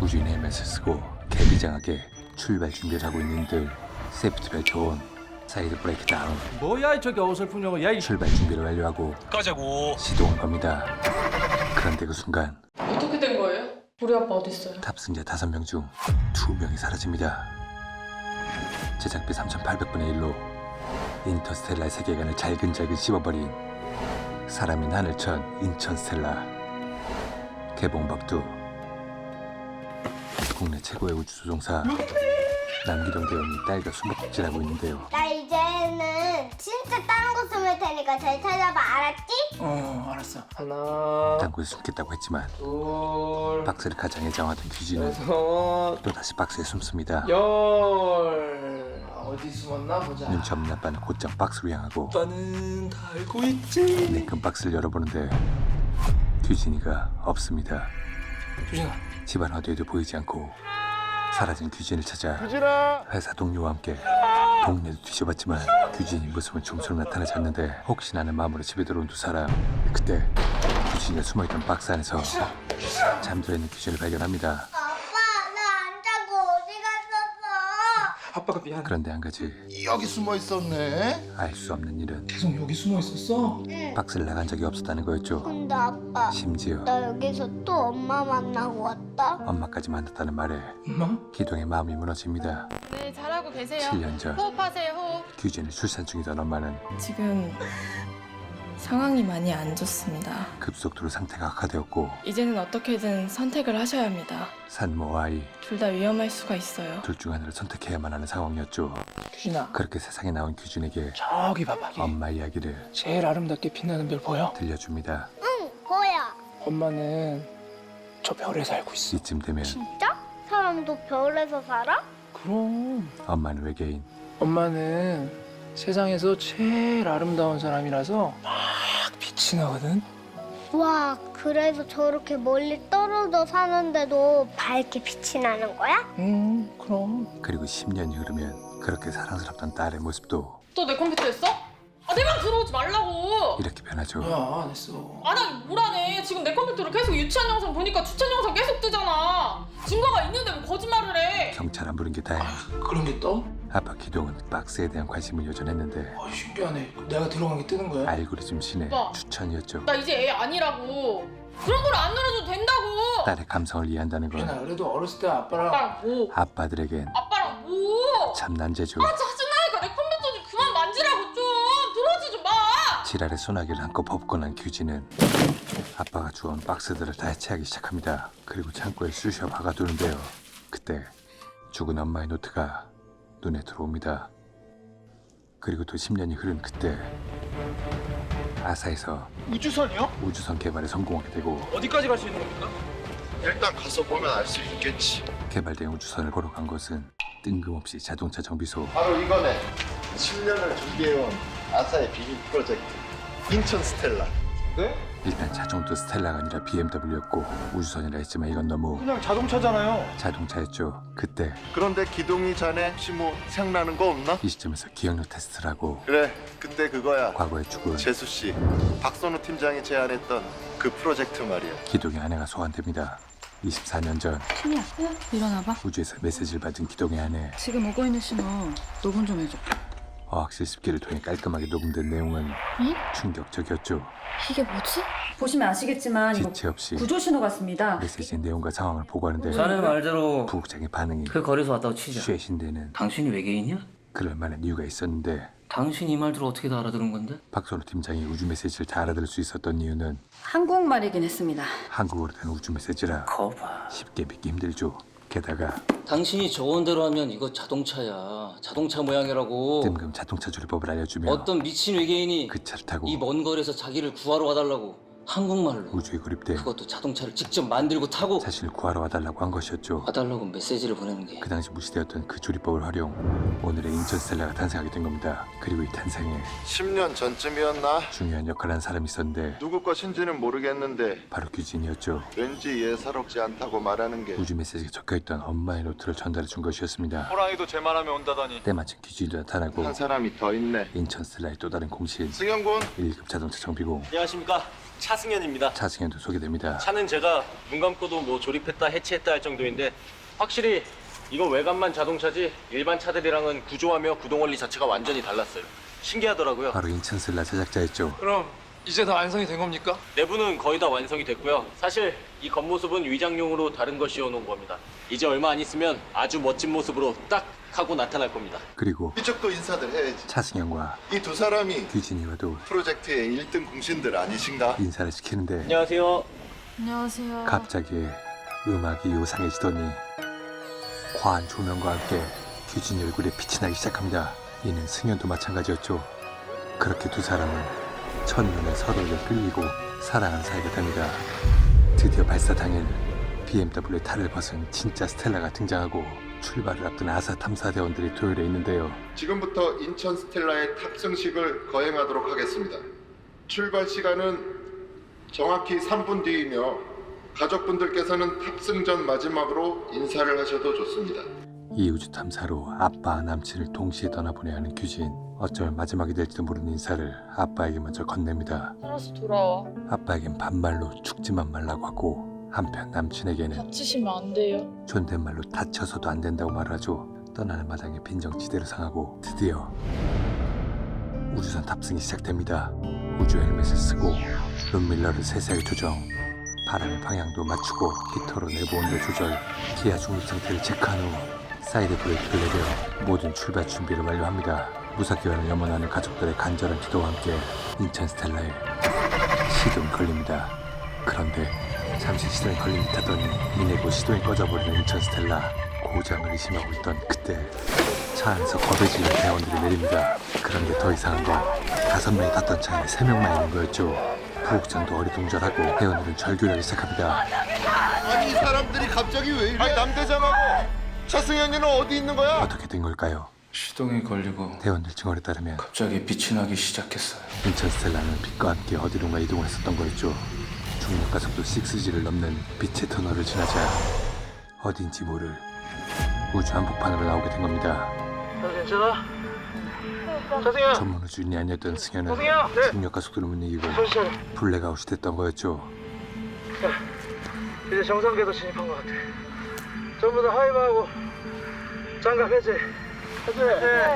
우주인 헬멧을 쓰고 개비장하게 출발 준비를 하고 있는들 세이프티벨트 온, 사이드 브레이크 다운. 뭐야 저기 어설픈 영어. 야 이. 출발 준비를 완료하고 가자고. 시동을 겁니다. 그런데 그 순간 어떻게 된 거예요? 우리 아빠 어디 있어요? 탑승자 5명 중 2명이 사라집니다. 제작비 3,800분의 1로 인터스텔라의 세계관을 잘근잘근 씹어버린 사람인 하늘천 인천스텔라. 개봉 박두. 국내 최고의 우주조종사 남기동 대원이 딸과 숨바꼭질하고 있는데요. 나 이제는 진짜 다른 거 숨을 테니까 잘 찾아봐, 알았지? 알았어. 하나, 딴 곳에 숨겠다고 했지만 둘, 박스를 가장 애정하던 규진은 여섯, 또다시 박스에 숨습니다. 열. 어디 숨었나 보자. 눈치 없는 아빠는 곧장 박스로 향하고 아빠는 다 알고 있지. 냉큼 박스를 열어보는데 규진이가 없습니다. 규진아. 집안 어디에도 보이지 않고 사라진 규진을 찾아 회사 동료와 함께 동네도 뒤져봤지만 규진이 모습은 좀처럼 나타나지 않는데 혹시나 하는 마음으로 집에 들어온 두 사람. 그때 규진이가 숨어있던 박스 안에서 잠들어있는 규진을 발견합니다. 아빠, 나 안 자고 어디 갔었어? 아빠가 미안. 그런데 한 가지 여기 숨어 있었네. 알 수 없는 일은 계속 여기 숨어 있었어? 박스를 나간 적이 없었다는 거였죠. 근데 아빠, 심지어 나 여기서 또 엄마 만나고 왔다? 엄마까지 만났다는 말에 엄마? 기동의 마음이 무너집니다. 네, 잘하고 계세요. 7년 전 호흡하세요, 호흡. 규진을 출산 중이던 엄마는 지금 상황이 많이 안 좋습니다. 급속도로 상태가 악화되었고 이제는 어떻게든 선택을 하셔야 합니다. 산모와 아이 둘 다 위험할 수가 있어요. 둘 중 하나를 선택해야만 하는 상황이었죠. 규진아. 그렇게 세상에 나온 규진에게 저기 봐봐. 엄마 이야기를 제일 아름답게 빛나는 별 보여? 들려줍니다. 응, 보여. 엄마는 저 별에 살고 있어. 이쯤 되면 진짜? 사람도 별에서 살아? 그럼. 엄마는 외계인, 엄마는 세상에서 제일 아름다운 사람이라서 막 빛이 나거든. 와, 그래서 저렇게 멀리 떨어져 사는데도 밝게 빛이 나는 거야? 그럼. 그리고 10년이 흐르면 그렇게 사랑스럽던 딸의 모습도 또 내 컴퓨터 했어? 아, 내 방 들어오지 말라고. 이렇게 변하죠. 야, 안 했어. 안 하긴 뭐라네. 지금 내 컴퓨터로 계속 유치한 영상 보니까 추천 영상 계속 뜨잖아. 증거가 있는데 왜 거짓말을 해? 경찰 안 부른 게 다행. 그런 게 떠? 아빠 기동은 박스에 대한 관심을 여전했는데 신기하네. 내가 들어간 게 뜨는 거야? 알고리즘 신의 오빠. 추천이었죠. 나 이제 애 아니라고. 그런 걸 안 눌러줘도 된다고. 딸의 감성을 이해한다는 규진아, 건 그래도 어렸을 때 아빠랑 아빠랑 뭐? 아빠들에겐 아빠랑 뭐? 참 난제죠. 짜증나니까 내 컴퓨터 좀 그만 만지라고 좀. 들어오지 좀 마. 지랄의 소나기를 한껏 퍼붓고 난 규진은 아빠가 주워온 박스들을 다 해체하기 시작합니다. 그리고 창고에 쑤셔 박아두는데요. 그때 죽은 엄마의 노트가 눈에 들어옵니다. 그리고 또 10년이 흐른 그때 아사에서 우주선이요? 우주선 개발에 성공하게 되고 어디까지 갈 수 있는 겁니까? 일단 가서 보면 알 수 있겠지. 개발된 우주선을 보러 간 곳은 뜬금없이 자동차 정비소. 바로 이거네. 10년을 준비해온 아사의 비밀 프로젝트 인천 스텔라. 네? 일단 차종도 스텔라가 아니라 BMW였고 우주선이라 했지만 이건 너무 그냥 자동차잖아요. 자동차였죠. 그때 그런데 기동이 자네 혹시 뭐 생각나는 거 없나? 이 시점에서 기억력 테스트를 하고 그래, 그때 그거야. 과거에 죽은 재수 씨, 박선우 팀장이 제안했던 그 프로젝트 말이야. 기동의 아내가 소환됩니다. 24년 전 신이야, 일어나봐. 우주에서 메시지를 받은 기동의 아내. 지금 오고 있는 신호 녹음 좀 해줘. 어학 실습기를 통해 깔끔하게 녹음된 내용은 충격적이었죠. 이게 뭐지? 보시면 아시겠지만 이거 지체 없이 구조 신호 같습니다. 메시지의 내용과 상황을 보고하는데 자네 말대로 부국장의 반응이 그 거리에서 왔다고 치자. 쉐신되는 당신이 외계인이야? 그럴 만한 이유가 있었는데 당신 이 말들을 어떻게 다 알아들은 건데? 박선우 팀장이 우주 메시지를 다 알아들을 수 있었던 이유는 한국말이긴 했습니다. 한국어로 된 우주 메시지라 거봐. 쉽게 믿기 힘들죠. 게다가 당신이 저원대로 하면 이거 자동차야. 자동차 모양이라고. 뜬금 자동차 조리법을 알려주며 어떤 미친 외계인이 그 차를 타고 이 먼 거리에서 자기를 구하러 와달라고 한국말로. 우주에 고립돼 그것도 자동차를 직접 만들고 타고 자신을 구하러 와달라고 한 것이었죠. 와달라고 메시지를 보내는 게. 그 당시 무시되었던 그 조리법을 활용 오늘의 인천스텔라가 탄생하게 된 겁니다. 그리고 이 탄생에 10년 전쯤이었나? 중요한 역할을 한 사람이 있었는데 누구 것인지는 모르겠는데 바로 규진이었죠. 왠지 예사롭지 않다고 말하는 게 우주 메시지가 적혀있던 엄마의 노트를 전달해 준 것이었습니다. 호랑이도 제 말하면 온다더니. 때마침 규진이도 나타나고 한 사람이 더 있네. 인천스텔라의 또 다른 공신 승현군, 1급 자동차 정비공 안녕하십니까. 차승현입니다. 차승현도 소개됩니다. 차는 제가 눈 감고도 뭐 조립했다 해체했다 할 정도인데 확실히 이건 외관만 자동차지 일반 차들이랑은 구조하며 구동 원리 자체가 완전히 달랐어요. 신기하더라고요. 바로 인천슬라 제작자였죠. 그럼 이제 다 완성이 된 겁니까? 내부는 거의 다 완성이 됐고요. 사실 이 겉모습은 위장용으로 다른 걸 씌워놓은 겁니다. 이제 얼마 안 있으면 아주 멋진 모습으로 딱 하고 나타날 겁니다. 그리고 이쪽도 인사들 해야지. 차승현과 이 두 사람이 규진이와도 프로젝트의 1등 공신들 아니신가? 인사를 시키는데 안녕하세요. 안녕하세요. 갑자기 음악이 요상해지더니 과한 조명과 함께 규진이 얼굴에 빛이 나기 시작합니다. 이는 승현도 마찬가지였죠. 그렇게 두 사람은 첫눈에 서로를 끌리고 사랑하는 사이가 됩니다. 드디어 발사 당일 BMW의 탈을 벗은 진짜 스텔라가 등장하고 출발을 앞둔 아사 탐사대원들이 도열해 있는데요. 지금부터 인천 스텔라의 탑승식을 거행하도록 하겠습니다. 출발 시간은 정확히 3분 뒤이며 가족분들께서는 탑승 전 마지막으로 인사를 하셔도 좋습니다. 이 우주 탐사로 아빠와 남친을 동시에 떠나보내야 하는 규진. 어쩌면 마지막이 될지도 모르는 인사를 아빠에게 먼저 건넵니다. 살아서 돌아와. 아빠에겐 반말로 죽지만 말라고 하고 한편 남친에게는 다치시면 안 돼요. 존댓말로 다쳐서도 안 된다고 말하죠. 떠나는 마당에 빈정지대로 상하고 드디어 우주선 탑승이 시작됩니다. 우주 헬멧을 쓰고 룸밀러를 세세하게 조정, 바람의 방향도 맞추고 히터로 내부 온도 조절, 기아 중립 상태를 체크한 후 사이드 브레이크를 내려 모든 출발 준비를 완료합니다. 무사기원을 염원하는 가족들의 간절한 기도와 함께 인천 스텔라에 시동이 걸립니다. 그런데 잠시 시동이 걸린 듯 하더니 이내 곧 시동이 꺼져버리는 인천 스텔라. 고장을 의심하고 있던 그때 차 안에서 겁에 질린 대원들이 내립니다. 그런데 더 이상한 건 5명이 탔던 차에 3명만 있는 거였죠. 부국장도 어리둥절하고 대원들은 절규하기 시작합니다. 아니 이 사람들이 갑자기 왜 이래? 아니 남대장하고 차승현이는 어디 있는 거야? 어떻게 된 걸까요? 시동이 걸리고 대원들 증언에 따르면 갑자기 빛이 나기 시작했어요. 인천 스텔라는 빛과 함께 어디론가 이동을 했었던 거였죠. 중력가 속도 6G를 넘는 빛의 터널을 지나자 어딘지 모를 우주 한복판으로 나오게 된 겁니다. 괜찮아? 차승현! 전문 우주인이 아니었던 승현은 중력가 속도를 못 이기고 블랙아웃이 됐던 거였죠. 이제 정상궤도 진입한 것 같아. 전부 다 하이브하고 장갑 해제.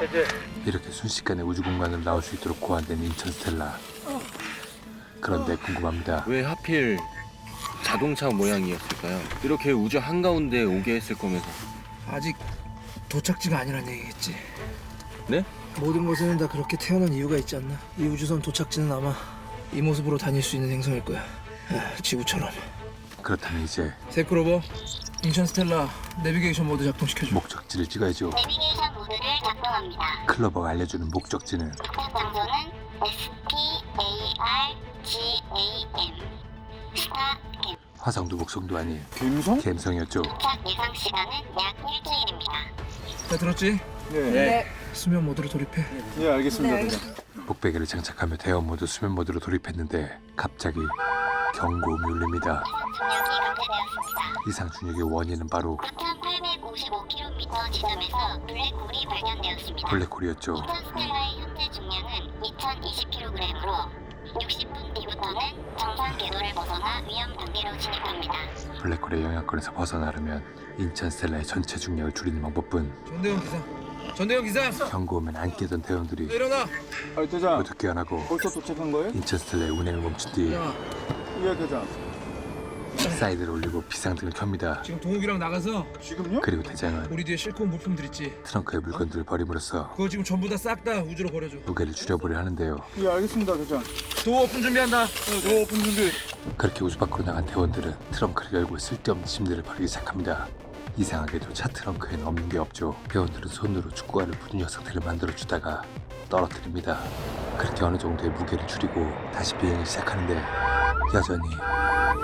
해제. 이렇게 순식간에 우주 공간으로 나올 수 있도록 고안된 인천 스텔라. 그런데 궁금합니다. 왜 하필 자동차 모양이었을까요? 이렇게 우주 한가운데 오게 했을 거면서. 아직 도착지가 아니란 얘기겠지. 네? 모든 것에는 다 그렇게 태어난 이유가 있지 않나? 이 우주선 도착지는 아마 이 모습으로 다닐 수 있는 행성일 거야. 지구처럼. 그렇다면 이제 세크로버, 인천 스텔라 내비게이션 모드 작동시켜줘. 목적지를 찍어야죠. 내비게이션 모드를 작동합니다. 클로버가 알려주는 목적지는 도착 장소는 STARGAM 스타캠. 화성도 목성도 아닌 갬성? 갬성이었죠. 도착 예상 시간은 약 일주일입니다. 다 들었지? 네. 수면 모드로 돌입해. 예, 알겠습니다. 목베개를 장착하며 대원 모드 수면 모드로 돌입했는데 갑자기 경고음이 울립니다. 중력이 감지되었습니다. 이상 중력의 원인은 바로 9,855km 지점에서 블랙홀이 발견되었습니다. 블랙홀이었죠. 인천 스텔라의 현재 중량은 2,020kg으로 60분 뒤부터는 정상 궤도를 벗어나 위험 단계로 진입합니다. 블랙홀의 영향권에서 벗어나려면 인천 스텔라의 전체 중력을 줄이는 방법뿐. 전대현 기사. 전대현 기사. 경고음엔 안 깨던 대원들이 일어나. 아, 대장. 모두 깨어나고 벌써 도착한 거예요? 인천 스텔라의 운행을 멈춘 뒤 야, 예, 대장. 사이드를 올리고 비상등을 켭니다. 지금 동욱이랑 나가서 지금요? 그리고 대장은 우리 뒤에 싣고 온 물품들 있지. 트렁크에 물건들을 버림으로써 그거 지금 전부 다 싹 다 우주로 버려줘. 무게를 줄여보려 하는데요. 예, 알겠습니다, 대장. 도어 오픈 준비한다. 네, 오픈 준비. 그렇게 우주 밖으로 나간 대원들은 트렁크를 열고 쓸데없는 짐들을 버리기 시작합니다. 이상하게도 차 트렁크에는 없는 게 없죠. 대원들은 손으로 축구화를 붙은 녀석들을 만들어주다가 떨어뜨립니다. 그렇게 어느 정도의 무게를 줄이고 다시 비행을 시작하는데 여전히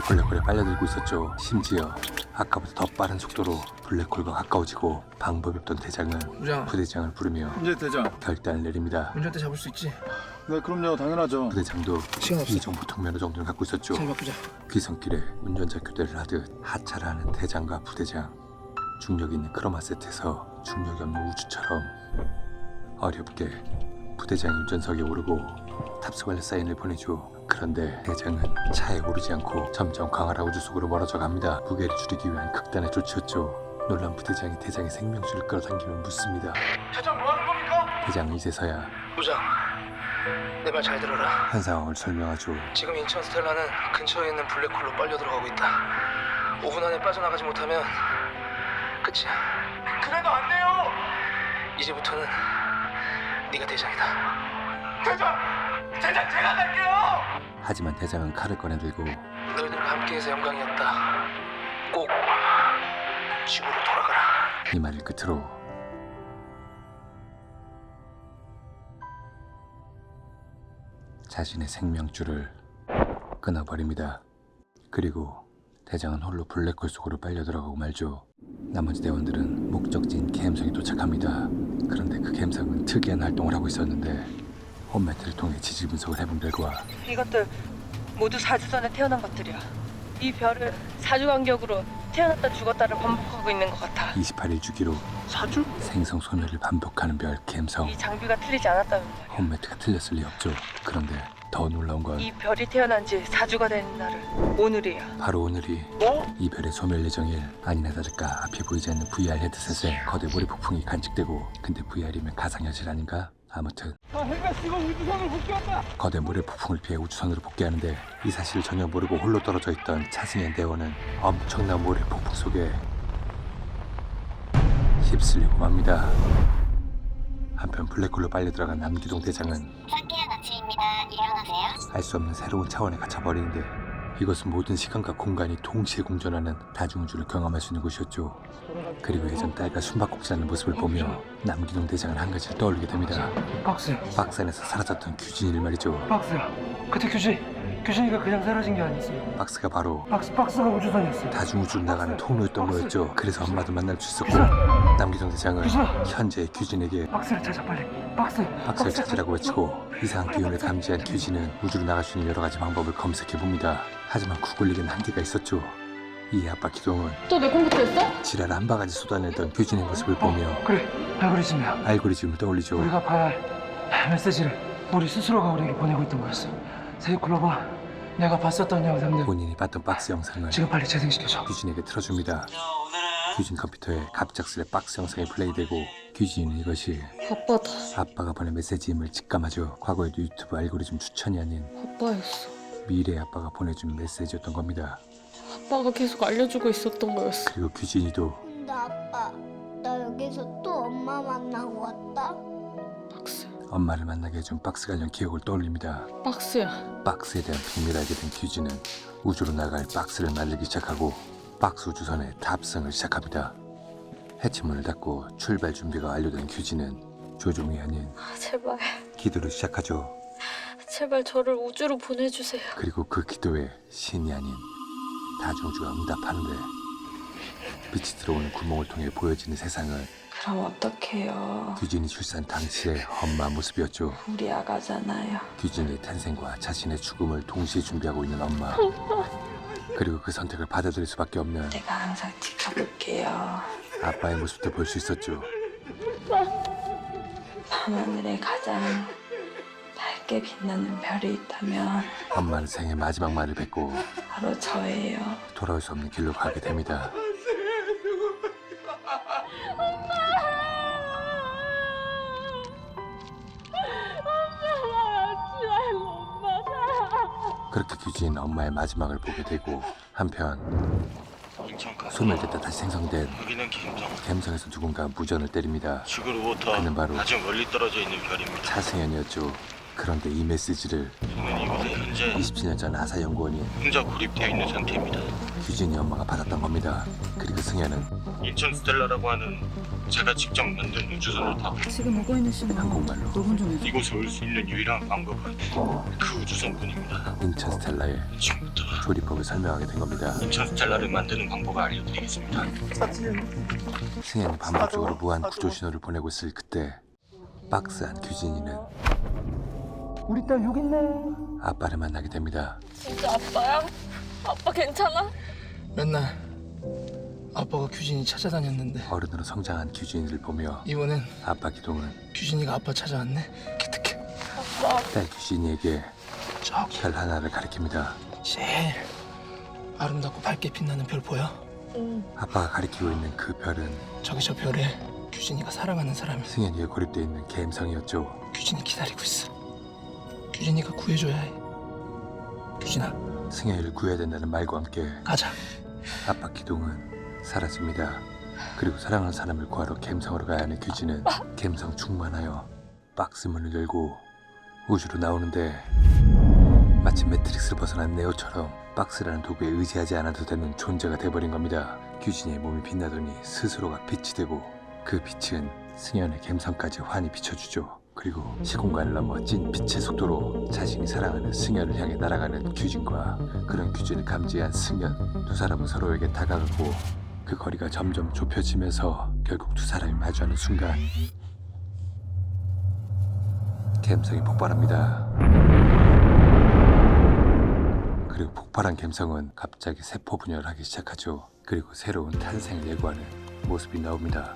블랙홀에 빨려들고 있었죠. 심지어 아까보다 더 빠른 속도로 블랙홀과 가까워지고 방법이 없던 대장은 우장. 부대장을 부르며 예, 대장. 결단을 내립니다. 운전대 잡을 수 있지. 네, 그럼요, 당연하죠. 부대장도 시간 없어. 이정보통 면허 정도는 갖고 있었죠. 잘 바꾸자. 귀성길에 운전자 교대를 하듯 하차를 하는 대장과 부대장. 중력이 있는 크로마 세트에서 중력이 없는 우주처럼 어렵게 부대장이 운전석에 오르고 탑승 관련 사인을 보내죠. 그런데 대장은 차에 오르지 않고 점점 광활한 우주 속으로 멀어져 갑니다. 무게를 줄이기 위한 극단의 조치였죠. 놀란 부대장이 대장의 생명줄을 끌어당기며 묻습니다. 대장 뭐 하는 겁니까? 대장은 이제서야 부장, 내 말 잘 들어라. 한 상황을 설명하죠. 지금 인천 스텔라는 근처에 있는 블랙홀로 빨려 들어가고 있다. 5분 안에 빠져나가지 못하면 끝이야. 그래도 안 돼요. 이제부터는 네가 대장이다. 대장 제가 갈게요. 하지만 대장은 칼을 꺼내들고 너희들과 함께해서 영광이었다. 꼭 지구로 돌아가라. 이 말을 끝으로 자신의 생명줄을 끊어버립니다. 그리고 대장은 홀로 블랙홀 속으로 빨려 들어가고 말죠. 나머지 대원들은 목적지인 캠성에 도착합니다. 그런데 그 캠성은 특이한 활동을 하고 있었는데 홈매트를 통해 지질 분석을 해본 결과 이것들 모두 4주 전에 태어난 것들이야. 이 별은 4주 간격으로 태어났다 죽었다를 반복하고 있는 것 같아. 28일 주기로 4주? 생성 소멸을 반복하는 별 캠성. 이 장비가 틀리지 않았다는 말이야. 홈매트가 틀렸을 리 없죠. 그런데 더 놀라운 건 이 별이 태어난 지 4주가 되는 날은 오늘이야. 바로 오늘이 이 별의 소멸 예정일. 아니나 다를까 앞이 보이지 않는 VR 헤드셋에 거대 모래 폭풍이 간직되고, 근데 VR이면 가상현실 아닌가? 아무튼 거대 모래 폭풍을 피해 우주선으로 복귀하는데 이 사실을 전혀 모르고 홀로 떨어져 있던 차승현 대원은 엄청난 모래 폭풍 속에 휩쓸리고 맙니다. 한편 블랙홀로 빨려 들어간 남기동 대장은 상쾌한 아침입니다. 일어나세요. 알 수 없는 새로운 차원에 갇혀버리는데, 이것은 모든 시간과 공간이 동시에 공존하는 다중우주를 경험할 수 있는 곳이었죠. 그리고 예전 딸과 숨바꼭질하는 모습을 보며 남기동 대장은 한 가지를 떠올리게 됩니다. 박스, 박스 안에서 사라졌던 규진이를 말이죠. 박스야. 그때 규진이가 그냥 사라진 게 아니었어. 박스가 바로 박스가 우주선이었어. 다중우주로 나가는 통로였던 거였죠. 그래서 엄마도 만날 수 있었고, 남기동 대장은 현재 규진에게 박스를 찾아 빨리. 박스를 찾으라고 외치고, 이상한 기운을 감지한 규진은 우주로 나갈 수 있는 여러 가지 방법을 검색해 봅니다. 하지만 구글릭엔 한계가 있었죠. 이 아빠 기동은 또 내 컴퓨터 했어? 지랄을 한 바가지 쏟아내던 규진의 모습을 보며 그래, 알고리즘이야. 알고리즘을 떠올리죠. 우리가 봐야 할 메시지를 우리 스스로가 우리에게 보내고 있던 거였어. 세이클로바, 내가 봤었던 영상들 본인이 봤던 박스 영상을 지금 빨리 재생시켜줘. 규진에게 틀어줍니다. 규진 컴퓨터에 갑작스레 박스 영상이 플레이되고, 규진은 이것이 아빠다. 아빠가 보낸 메시지임을 직감하죠. 과거에도 유튜브 알고리즘 추천이 아닌 아빠였어. 미래의 아빠가 보내준 메시지였던 겁니다. 아빠가 계속 알려주고 있었던 거였어. 그리고 규진이도 근데 아빠, 나 여기서 또 엄마 만나고 왔다? 박스. 엄마를 만나게 해준 박스 관련 기억을 떠올립니다. 박스야. 박스에 대한 비밀을 알게 된 규진은 우주로 나갈 박스를 만들기 시작하고 박스 우주선에 탑승을 시작합니다. 해치문을 닫고 출발 준비가 완료된 규진은 조종이 아닌 제발, 기도를 시작하죠. 제발 저를 우주로 보내주세요. 그리고 그 기도에 신이 아닌 다중우주가 응답하는데, 빛이 들어오는 구멍을 통해 보여지는 세상은 그럼 어떡해요? 규진이 출산 당시의 엄마 모습이었죠. 우리 아가잖아요. 규진의 탄생과 자신의 죽음을 동시에 준비하고 있는 엄마. 그리고 그 선택을 받아들일 수밖에 없는 내가 항상 지켜볼게요. 아빠의 모습도 볼 수 있었죠. 밤하늘에 가장 밝게 빛나는 별이 있다면 엄마는 생애 마지막 말을 뱉고 바로 저예요. 돌아올 수 없는 길로 가게 됩니다. 그렇게 규진은 엄마의 마지막을 보게 되고, 한편 소멸됐다 다시 생성된 여기는 김성. 갬성에서 누군가 무전을 때립니다. 지구로부터 그는 바로 아주 멀리 떨어져 있는 별입니다. 차승현이었죠. 그런데 이 메시지를 저는 이곳에 현재 27년 전 아사 연구원이 혼자 고립되어 있는 상태입니다. 규진이 엄마가 받았던 겁니다. 그리고 승현은 인천 스텔라라고 하는 제가 직접 만든 우주선을 타고 지금 오고 있는 신호 한국말로 녹음 좀 해줘. 이곳에 올 수 있는 유일한 방법은 그 우주선뿐입니다. 인천 스텔라의 지금부터 조리법을 설명하게 된 겁니다. 인천 스텔라를 만드는 방법을 알려드리겠습니다. 승현이 반복적으로 무한 구조 신호를 보내고 있을 그때, 박스 안 규진이는 우리 딸 여기 있네. 아빠를 만나게 됩니다. 진짜 아빠야? 아빠 괜찮아? 맨날 아빠가 규진이 찾아다녔는데 어른으로 성장한 규진이를 보며 이번엔 아빠 기동은 규진이가 아빠 찾아왔네. 기특해. 딸 규진이에게 저기 별 하나를 가리킵니다. 제일 아름답고 밝게 빛나는 별 보여? 아빠가 가리키고 있는 그 별은 저기 저 별에 규진이가 사랑하는 사람이 승현이에 고립돼 있는 갬성이었죠. 규진이 기다리고 있어. 규진이가 구해줘야 해. 규진아, 승현이를 구해야 된다는 말과 함께 가자. 아빠 기동은 사라집니다. 그리고 사랑하는 사람을 구하러 갬성으로 가야 하는 규진은 갬성 충만하여 박스 문을 열고 우주로 나오는데 마치 매트릭스를 벗어난 네오처럼 박스라는 도구에 의지하지 않아도 되는 존재가 돼버린 겁니다. 규진이의 몸이 빛나더니 스스로가 빛이 되고 그 빛은 승현의 갬성까지 환히 비춰주죠. 그리고 시공간을 넘어 찐 빛의 속도로 자신이 사랑하는 승현을 향해 날아가는 규진과 그런 규진을 감지한 승현, 두 사람은 서로에게 다가가고 그 거리가 점점 좁혀지면서 결국 두 사람이 마주하는 순간 갬성이 폭발합니다. 그리고 폭발한 갬성은 갑자기 세포 분열을 하기 시작하죠. 그리고 새로운 탄생을 예고하는 모습이 나옵니다.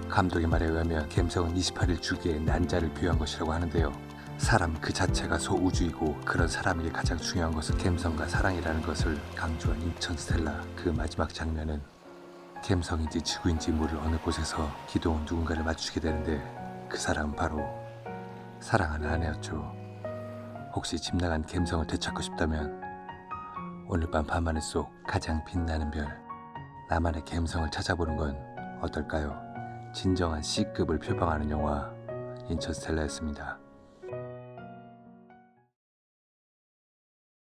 감독의 말에 의하면 갬성은 28일 주기의 난자를 표현한 것이라고 하는데요. 사람 그 자체가 소우주이고 그런 사람에게 가장 중요한 것은 갬성과 사랑이라는 것을 강조한 인천스텔라. 그 마지막 장면은 갬성인지 지구인지 모를 어느 곳에서 기동은 누군가를 맞추게 되는데 그 사람은 바로 사랑하는 아내였죠. 혹시 집 나간 갬성을 되찾고 싶다면 오늘 밤 밤하늘 속 가장 빛나는 별 나만의 갬성을 찾아보는 건 어떨까요? 진정한 C급을 표방하는 영화 인천스텔라였습니다.